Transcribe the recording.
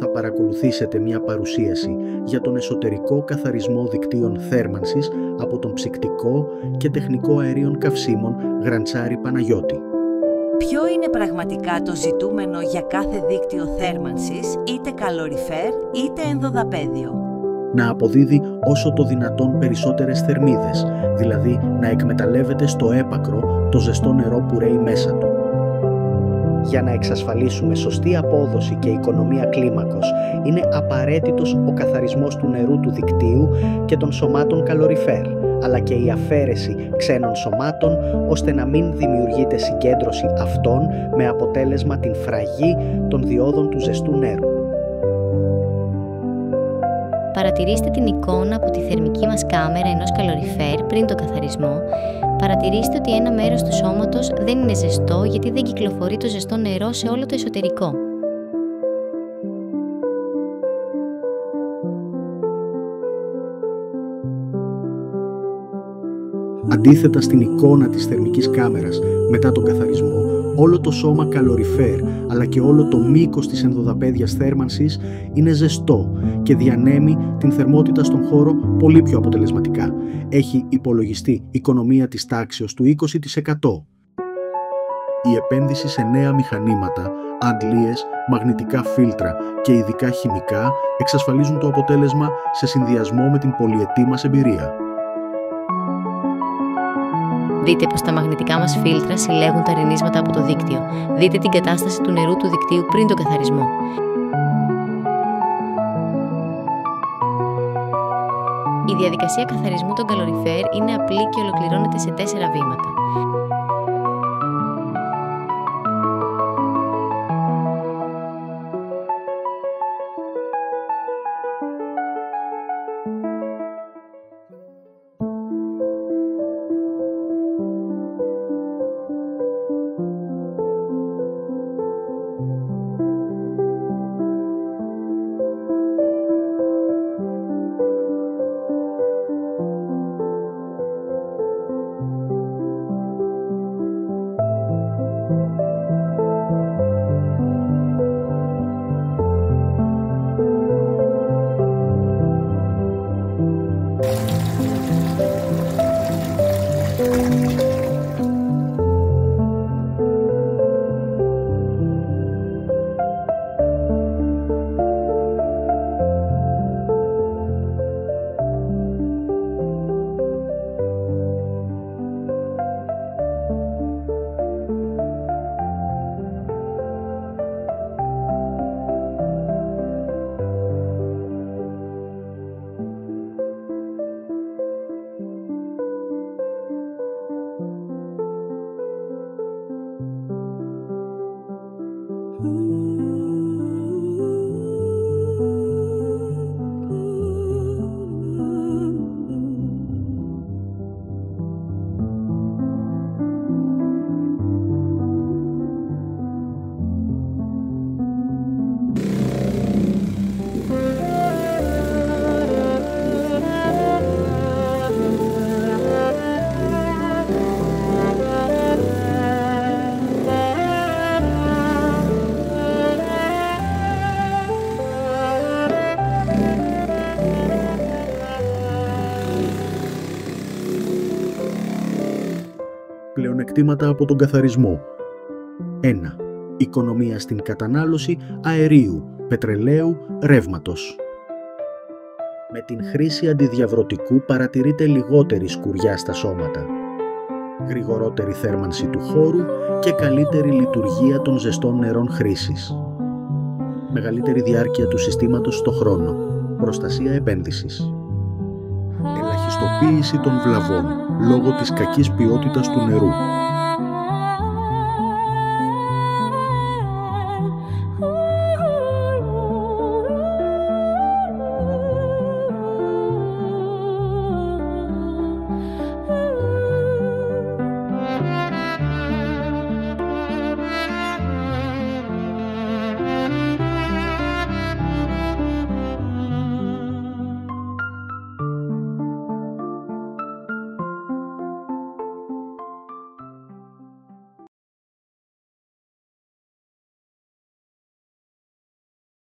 θα παρακολουθήσετε μια παρουσίαση για τον εσωτερικό καθαρισμό δικτύων θέρμανσης από τον ψυκτικό και τεχνικό αερίων καυσίμων Γραντσάρη Παναγιώτη. Ποιο είναι πραγματικά το ζητούμενο για κάθε δίκτυο θέρμανσης, είτε καλοριφέρ είτε ενδοδαπέδιο? Να αποδίδει όσο το δυνατόν περισσότερες θερμίδες, δηλαδή να εκμεταλλεύεται στο έπακρο το ζεστό νερό που ρέει μέσα του. Για να εξασφαλίσουμε σωστή απόδοση και οικονομία κλίμακος, είναι απαραίτητος ο καθαρισμός του νερού του δικτύου και των σωμάτων καλοριφέρ, αλλά και η αφαίρεση ξένων σωμάτων, ώστε να μην δημιουργείται συγκέντρωση αυτών με αποτέλεσμα την φραγή των διόδων του ζεστού νερού. Παρατηρήστε την εικόνα από τη θερμική μας κάμερα ενός καλοριφέρ πριν το καθαρισμό. Παρατηρήστε ότι ένα μέρος του σώματος δεν είναι ζεστό γιατί δεν κυκλοφορεί το ζεστό νερό σε όλο το εσωτερικό. Αντίθετα στην εικόνα της θερμικής κάμερας μετά τον καθαρισμό, όλο το σώμα καλοριφέρ αλλά και όλο το μήκος της ενδοδαπέδιας θέρμανσης είναι ζεστό και διανέμει την θερμότητα στον χώρο πολύ πιο αποτελεσματικά. Έχει υπολογιστεί οικονομία της τάξεως του 20%. Η επένδυση σε νέα μηχανήματα, αντλίες, μαγνητικά φίλτρα και ειδικά χημικά εξασφαλίζουν το αποτέλεσμα σε συνδυασμό με την πολυετή μας εμπειρία. Δείτε πως τα μαγνητικά μας φίλτρα συλλέγουν τα ρινίσματα από το δίκτυο. Δείτε την κατάσταση του νερού του δικτύου πριν τον καθαρισμό. Η διαδικασία καθαρισμού των καλοριφέρ είναι απλή και ολοκληρώνεται σε 4 βήματα. Πλεονεκτήματα από τον καθαρισμό. 1. Οικονομία στην κατανάλωση αερίου, πετρελαίου, ρεύματος. Με την χρήση αντιδιαβρωτικού παρατηρείται λιγότερη σκουριά στα σώματα, γρηγορότερη θέρμανση του χώρου και καλύτερη λειτουργία των ζεστών νερών χρήσης. Μεγαλύτερη διάρκεια του συστήματος στο χρόνο, προστασία επένδυσης. Ελαχιστοποίηση των βλαβών λόγω της κακής ποιότητας του νερού.